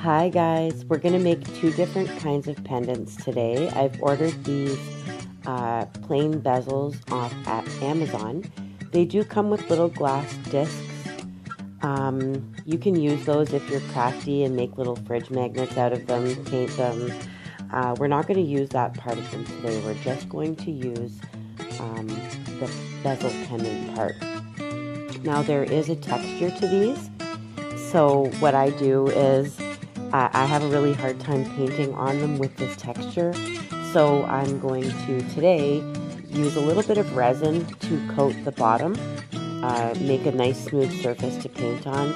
Hi guys, we're going to make two different kinds of pendants today. I've ordered these plain bezels off at Amazon. They do come with little glass discs. You can use those if you're crafty and make little fridge magnets out of them, paint them. We're not going to use that part of them today. We're just going to use the bezel pendant part. Now there is a texture to these. So what I do is I have a really hard time painting on them with this texture. So I'm going to today use a little bit of resin to coat the bottom, make a nice smooth surface to paint on,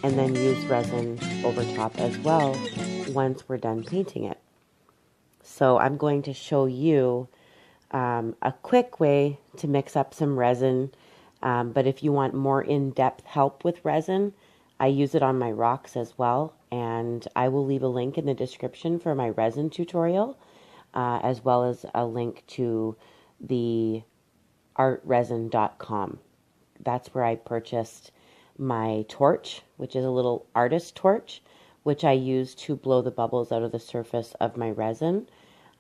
and then use resin over top as well once we're done painting it. So I'm going to show you a quick way to mix up some resin, but if you want more in-depth help with resin, I use it on my rocks as well, and I will leave a link in the description for my resin tutorial, as well as a link to the artresin.com. That's where I purchased my torch, which is a little artist torch, which I use to blow the bubbles out of the surface of my resin.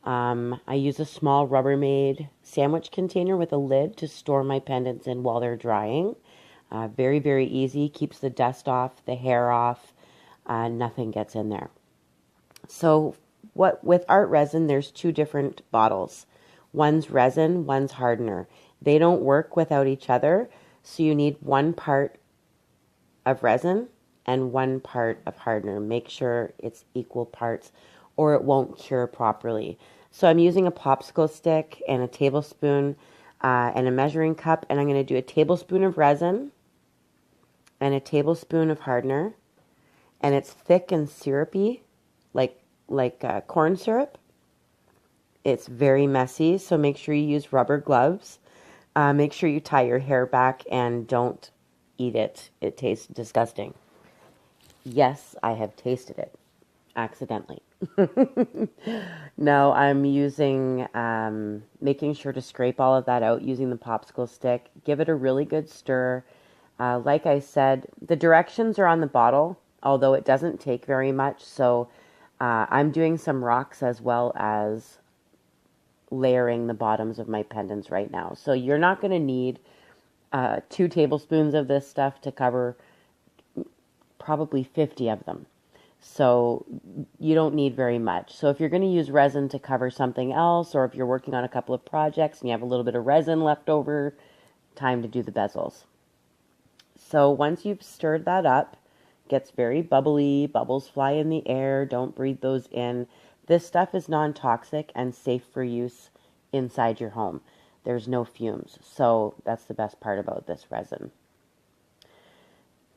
I use a small Rubbermaid sandwich container with a lid to store my pendants in while they're drying. Very, very easy, keeps the dust off, the hair off, nothing gets in there. So with art resin, there's two different bottles. One's resin, one's hardener. They don't work without each other, so you need one part of resin and one part of hardener. Make sure it's equal parts or it won't cure properly. So I'm using a popsicle stick and a tablespoon and a measuring cup, and I'm going to do a tablespoon of resin and a tablespoon of hardener, and it's thick and syrupy, like corn syrup. It's very messy, so make sure you use rubber gloves. Make sure you tie your hair back and don't eat it. It tastes disgusting. Yes, I have tasted it accidentally. No, I'm using, making sure to scrape all of that out using the popsicle stick. Give it a really good stir. Like I said, the directions are on the bottle, although it doesn't take very much. So I'm doing some rocks as well as layering the bottoms of my pendants right now. So you're not going to need 2 tablespoons of this stuff to cover probably 50 of them. So you don't need very much. So if you're going to use resin to cover something else, or if you're working on a couple of projects and you have a little bit of resin left over, time to do the bezels. So once you've stirred that up, it gets very bubbly, bubbles fly in the air, don't breathe those in. This stuff is non-toxic and safe for use inside your home. There's no fumes, so that's the best part about this resin.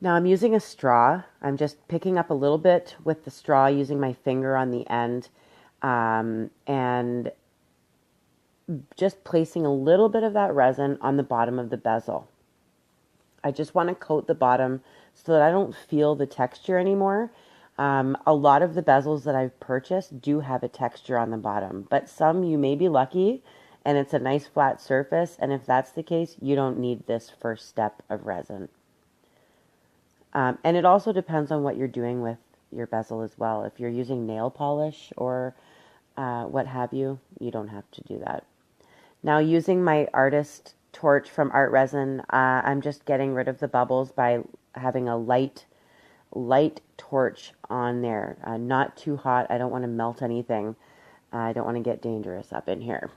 Now I'm using a straw. I'm just picking up a little bit with the straw using my finger on the end, and just placing a little bit of that resin on the bottom of the bezel. I just want to coat the bottom so that I don't feel the texture anymore. A lot of the bezels that I've purchased do have a texture on the bottom, but some you may be lucky and it's a nice flat surface, and if that's the case, you don't need this first step of resin. And it also depends on what you're doing with your bezel as well. If you're using nail polish or what have you, you don't have to do that. Now using my artist torch from Art Resin, I'm just getting rid of the bubbles by having a light torch on there. Not too hot. I don't want to melt anything. I don't want to get dangerous up in here.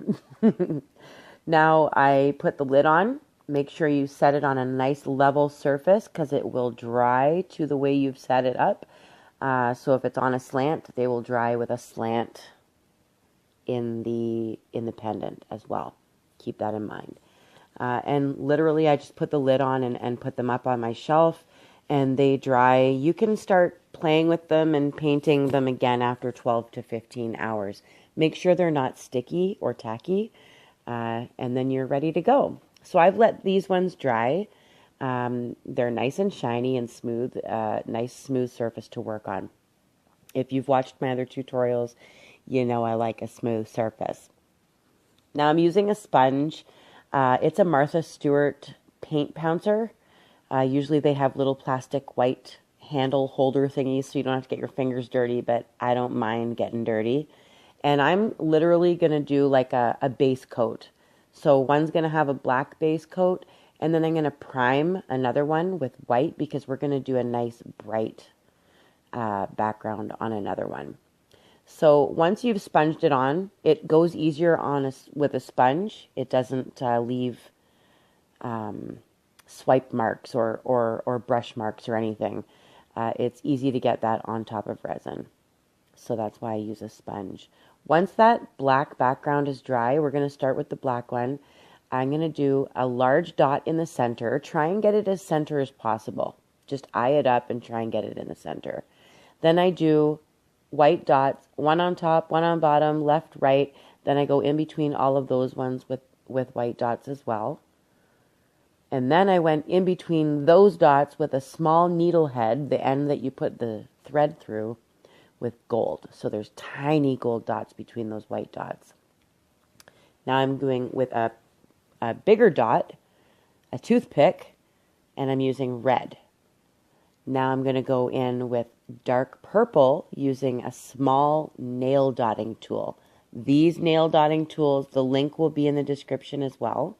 Now I put the lid on. Make sure you set it on a nice level surface because it will dry to the way you've set it up. So if it's on a slant, they will dry with a slant in the pendant as well. Keep that in mind. And literally I just put the lid on and put them up on my shelf, and they dry. You can start playing with them and painting them again after 12 to 15 hours. Make sure they're not sticky or tacky, and then you're ready to go. So I've let these ones dry. They're nice and shiny and smooth, nice smooth surface to work on. If you've watched my other tutorials, you know I like a smooth surface. Now I'm using a sponge. It's a Martha Stewart paint pouncer. Usually they have little plastic white handle holder thingies so you don't have to get your fingers dirty, but I don't mind getting dirty. And I'm literally going to do like a base coat. So one's going to have a black base coat, and then I'm going to prime another one with white because we're going to do a nice bright background on another one. So once you've sponged it on, it goes easier on with a sponge. It doesn't leave swipe marks or brush marks or anything. It's easy to get that on top of resin. So that's why I use a sponge. Once that black background is dry, we're going to start with the black one. I'm going to do a large dot in the center. Try and get it as center as possible. Just eye it up and try and get it in the center. Then I do white dots, one on top, one on bottom, left, right. Then I go in between all of those ones with white dots as well. And then I went in between those dots with a small needle head, the end that you put the thread through, with gold. So there's tiny gold dots between those white dots. Now I'm doing with a bigger dot, a toothpick, and I'm using red. Now I'm going to go in with dark purple using a small nail dotting tool. These nail dotting tools, the link will be in the description as well.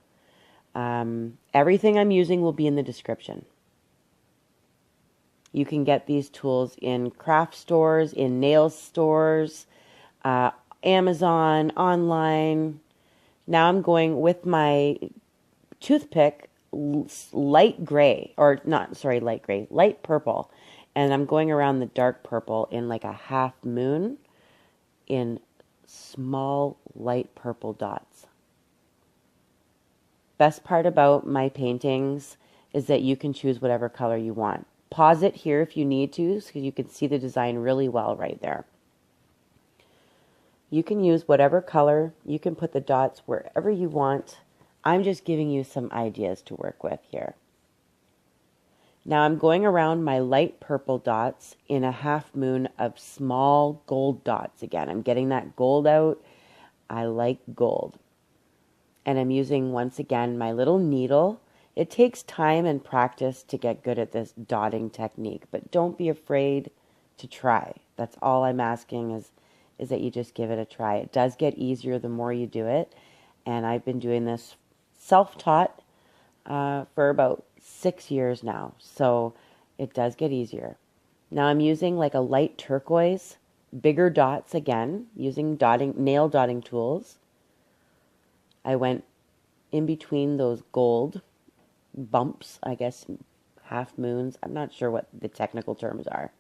Everything I'm using will be in the description. You can get these tools in craft stores, in nail stores, Amazon, online. Now I'm going with my toothpick, light purple. And I'm going around the dark purple in like a half moon in small light purple dots. Best part about my paintings is that you can choose whatever color you want. Pause it here if you need to, so you can see the design really well right there. You can use whatever color. You can put the dots wherever you want. I'm just giving you some ideas to work with here. Now I'm going around my light purple dots in a half moon of small gold dots again. I'm getting that gold out. I like gold. And I'm using, once again, my little needle. It takes time and practice to get good at this dotting technique, but don't be afraid to try. That's all I'm asking is that you just give it a try. It does get easier the more you do it, and I've been doing this self-taught for about 6 years now, so it does get easier. Now I'm using like a light turquoise, bigger dots again, using nail dotting tools. I went in between those gold bumps, I guess, half moons. I'm not sure what the technical terms are.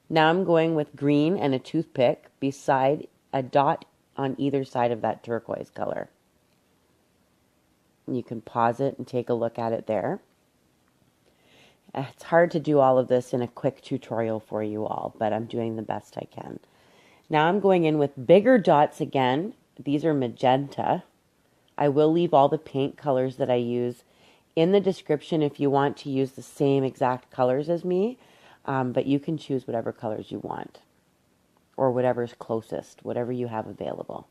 Now I'm going with green and a toothpick beside a dot on either side of that turquoise color. You can pause it and take a look at it there. It's hard to do all of this in a quick tutorial for you all, but I'm doing the best I can. Now I'm going in with bigger dots again. These are magenta. I will leave all the paint colors that I use in the description if you want to use the same exact colors as me, but you can choose whatever colors you want or whatever's closest, whatever you have available.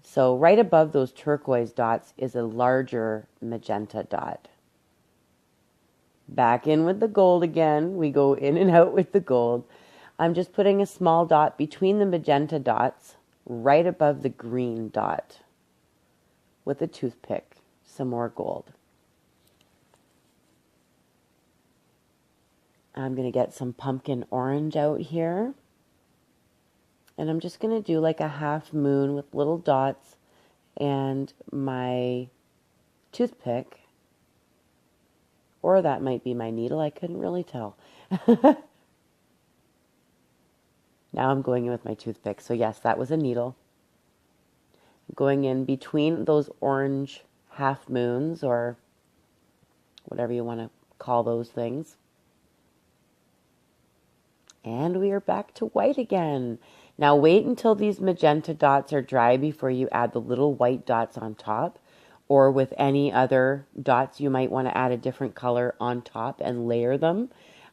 So right above those turquoise dots is a larger magenta dot. Back in with the gold again. We go in and out with the gold. I'm just putting a small dot between the magenta dots right above the green dot with a toothpick, some more gold. I'm going to get some pumpkin orange out here. And I'm just going to do like a half moon with little dots and my toothpick. Or that might be my needle. I couldn't really tell. Now I'm going in with my toothpick. So yes, that was a needle. Going in between those orange half moons or whatever you want to call those things. And we are back to white again. Now wait until these magenta dots are dry before you add the little white dots on top, or with any other dots you might want to add a different color on top and layer them.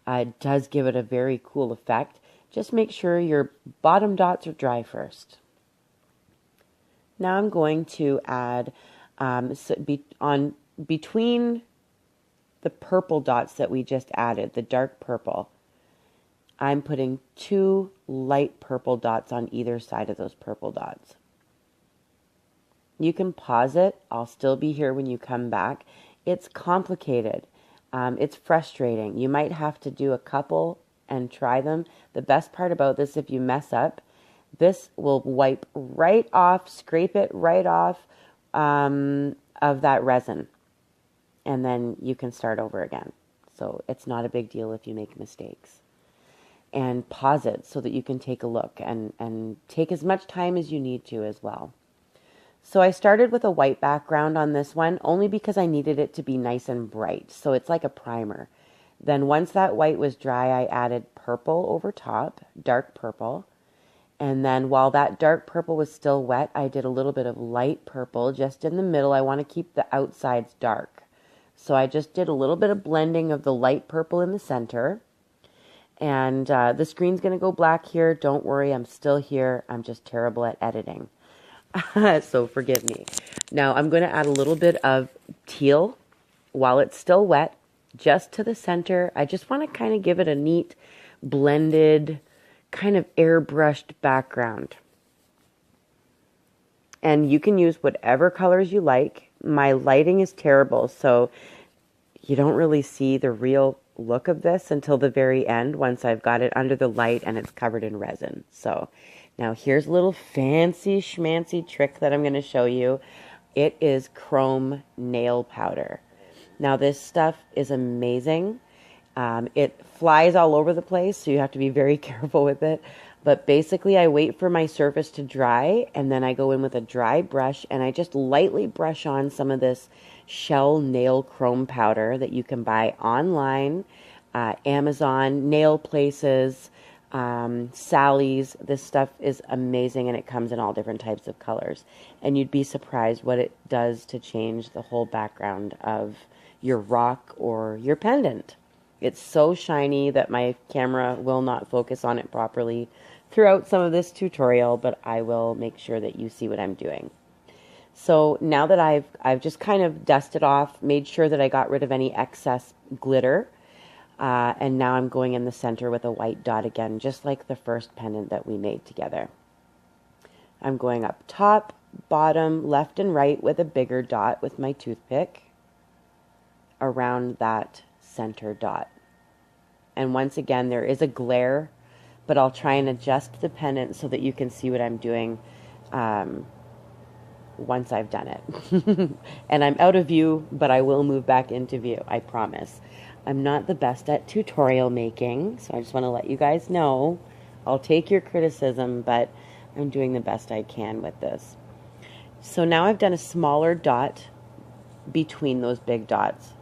It does give it a very cool effect. Just make sure your bottom dots are dry first. Now I'm going to add between the purple dots that we just added, the dark purple, I'm putting 2 light purple dots on either side of those purple dots. You can pause it. I'll still be here when you come back. It's complicated. It's frustrating. You might have to do a couple and try them. The best part about this, if you mess up, this will wipe right off, scrape it right off of that resin. And then you can start over again. So it's not a big deal if you make mistakes. And pause it so that you can take a look and take as much time as you need to as well. So I started with a white background on this one only because I needed it to be nice and bright. So it's like a primer. Then once that white was dry, I added purple over top, dark purple. And then while that dark purple was still wet, I did a little bit of light purple just in the middle. I want to keep the outsides dark. So I just did a little bit of blending of the light purple in the center. And the screen's going to go black here. Don't worry, I'm still here. I'm just terrible at editing. So forgive me. Now I'm going to add a little bit of teal while it's still wet, just to the center. I just want to kind of give it a neat, blended, kind of airbrushed background. And you can use whatever colors you like. My lighting is terrible, so you don't really see the real look of this until the very end once I've got it under the light and it's covered in resin. So now here's a little fancy schmancy trick that I'm going to show you. It is chrome nail powder. Now this stuff is amazing. It flies all over the place, so you have to be very careful with it. But basically I wait for my surface to dry, and then I go in with a dry brush and I just lightly brush on some of this shell nail chrome powder that you can buy online, Amazon, nail places, Sally's. This stuff is amazing, and it comes in all different types of colors. And you'd be surprised what it does to change the whole background of your rock or your pendant. It's so shiny that my camera will not focus on it properly throughout some of this tutorial, but I will make sure that you see what I'm doing. So now that I've just kind of dusted off, made sure that I got rid of any excess glitter, and now I'm going in the center with a white dot again, just like the first pendant that we made together. I'm going up top, bottom, left and right with a bigger dot with my toothpick around that center dot. And once again, there is a glare, but I'll try and adjust the pendant so that you can see what I'm doing once I've done it. And I'm out of view, but I will move back into view, I promise. I'm not the best at tutorial making, so I just want to let you guys know. I'll take your criticism, but I'm doing the best I can with this. So now I've done a smaller dot between those big dots.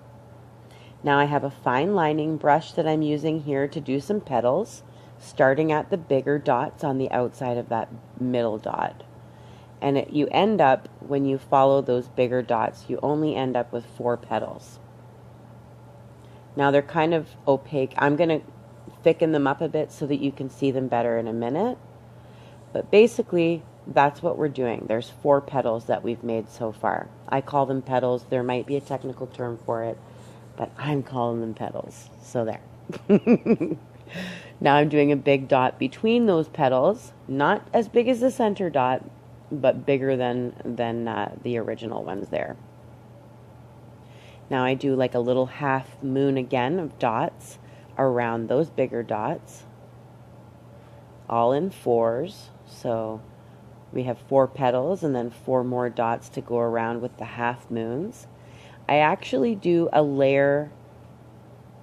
Now I have a fine lining brush that I'm using here to do some petals, starting at the bigger dots on the outside of that middle dot. And you end up, when you follow those bigger dots, you only end up with 4 petals. Now they're kind of opaque. I'm going to thicken them up a bit so that you can see them better in a minute. But basically, that's what we're doing. There's 4 petals that we've made so far. I call them petals. There might be a technical term for it, but I'm calling them petals. So there. Now I'm doing a big dot between those petals, not as big as the center dot, but bigger than the original ones there. Now I do like a little half moon again of dots around those bigger dots, all in 4s. So we have 4 petals and then 4 more dots to go around with the half moons. I actually do a layer,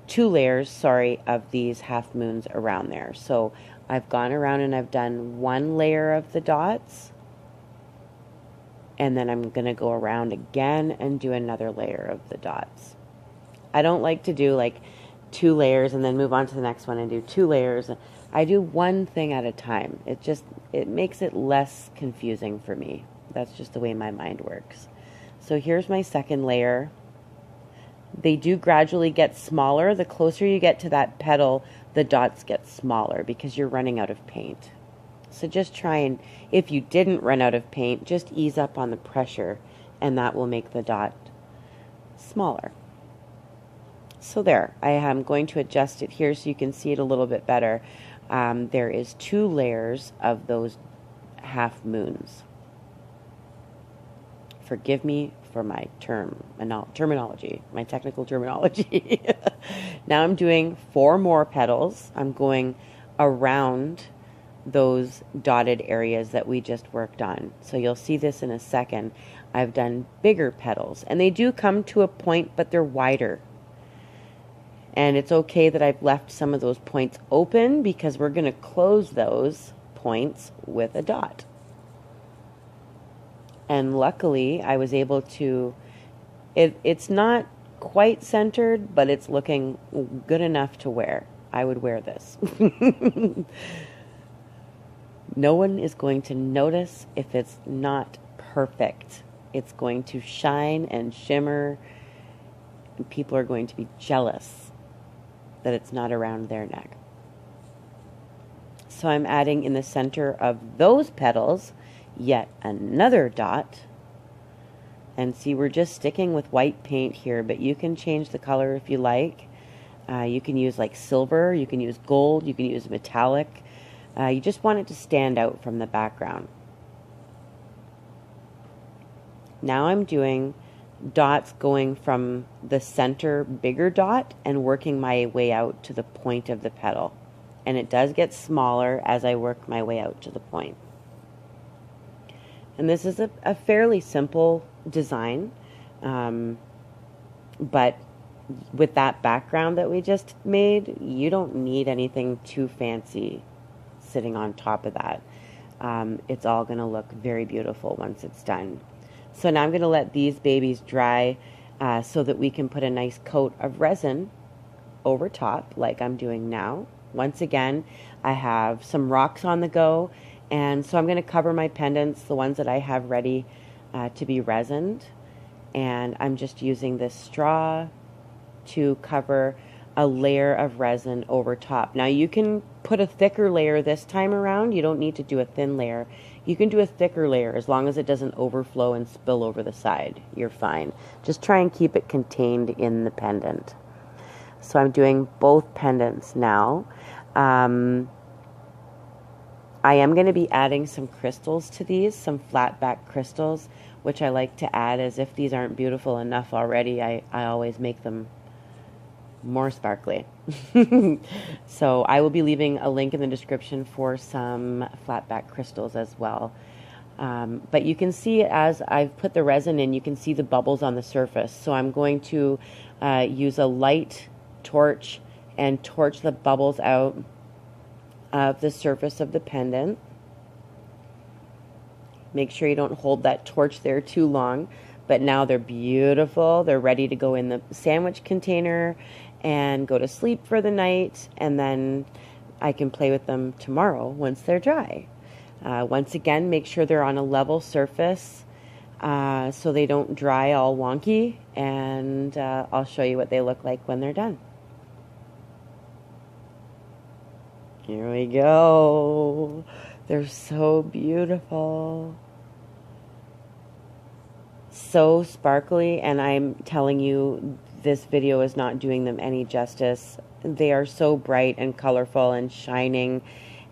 2 layers, sorry, of these half moons around there. So I've gone around and I've done 1 layer of the dots, and then I'm going to go around again and do another layer of the dots. I don't like to do like 2 layers and then move on to the next one and do 2 layers. I do one thing at a time. It makes it less confusing for me. That's just the way my mind works. So here's my second layer. They do gradually get smaller. The closer you get to that petal, the dots get smaller because you're running out of paint. So just try and, if you didn't run out of paint, just ease up on the pressure, and that will make the dot smaller. So there, I am going to adjust it here so you can see it a little bit better. There is 2 layers of those half moons. Forgive me for my terminology, my technical terminology. Now I'm doing 4 more petals. I'm going around those dotted areas that we just worked on. So you'll see this in a second. I've done bigger petals, and they do come to a point, but they're wider. And it's okay that I've left some of those points open because we're going to close those points with a dot. And luckily, I was able to, it's not quite centered, but it's looking good enough to wear. I would wear this. No one is going to notice if it's not perfect. It's going to shine and shimmer, and people are going to be jealous that it's not around their neck. So I'm adding in the center of those petals yet another dot. And see, we're just sticking with white paint here, but you can change the color if you like. You can use like silver, you can use gold, you can use metallic. You just want it to stand out from the background. Now I'm doing dots going from the center bigger dot and working my way out to the point of the petal. And it does get smaller as I work my way out to the point. And this is a fairly simple design, but with that background that we just made, you don't need anything too fancy sitting on top of that. It's all going to look very beautiful once it's done. So now I'm going to let these babies dry so that we can put a nice coat of resin over top like I'm doing now. Once again, I have some rocks on the go, and so I'm going to cover my pendants, the ones that I have ready to be resined, and I'm just using this straw to cover a layer of resin over top. Now you can put a thicker layer this time around. You don't need to do a thin layer. You can do a thicker layer as long as it doesn't overflow and spill over the side. You're fine. Just try and keep it contained in the pendant. So I'm doing both pendants now. I am going to be adding some crystals to these, some flat back crystals, which I like to add as if these aren't beautiful enough already. I always make them more sparkly. So I will be leaving a link in the description for some flat back crystals as well. But you can see as I've put the resin in, you can see the bubbles on the surface. So I'm going to use a light torch and torch the bubbles out of the surface of the pendant. Make sure you don't hold that torch there too long, but now they're beautiful. They're ready to go in the sandwich container and go to sleep for the night, and then I can play with them tomorrow once they're dry. Once again, make sure they're on a level surface so they don't dry all wonky, and I'll show you what they look like when they're done. Here we go. They're so beautiful. So sparkly, and I'm telling you, this video is not doing them any justice. They are so bright and colorful and shining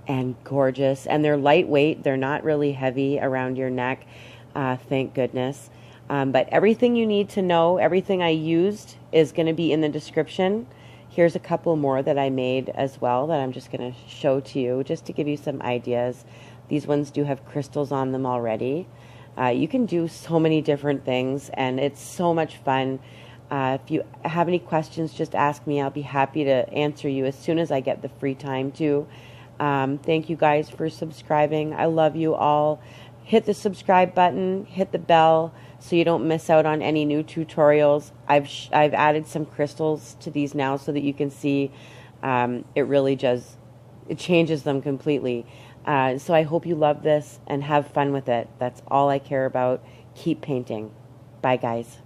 and gorgeous, and they're lightweight. They're not really heavy around your neck, thank goodness. But everything you need to know, everything I used is going to be in the description. Here's a couple more that I made as well that I'm just going to show to you just to give you some ideas. These ones do have crystals on them already. You can do so many different things, and it's so much fun. If you have any questions, just ask me. I'll be happy to answer you as soon as I get the free time to. Thank you guys for subscribing. I love you all. Hit the subscribe button, hit the bell so you don't miss out on any new tutorials. I've added some crystals to these now so that you can see it really does, it changes them completely. So I hope you love this and have fun with it. That's all I care about. Keep painting. Bye, guys.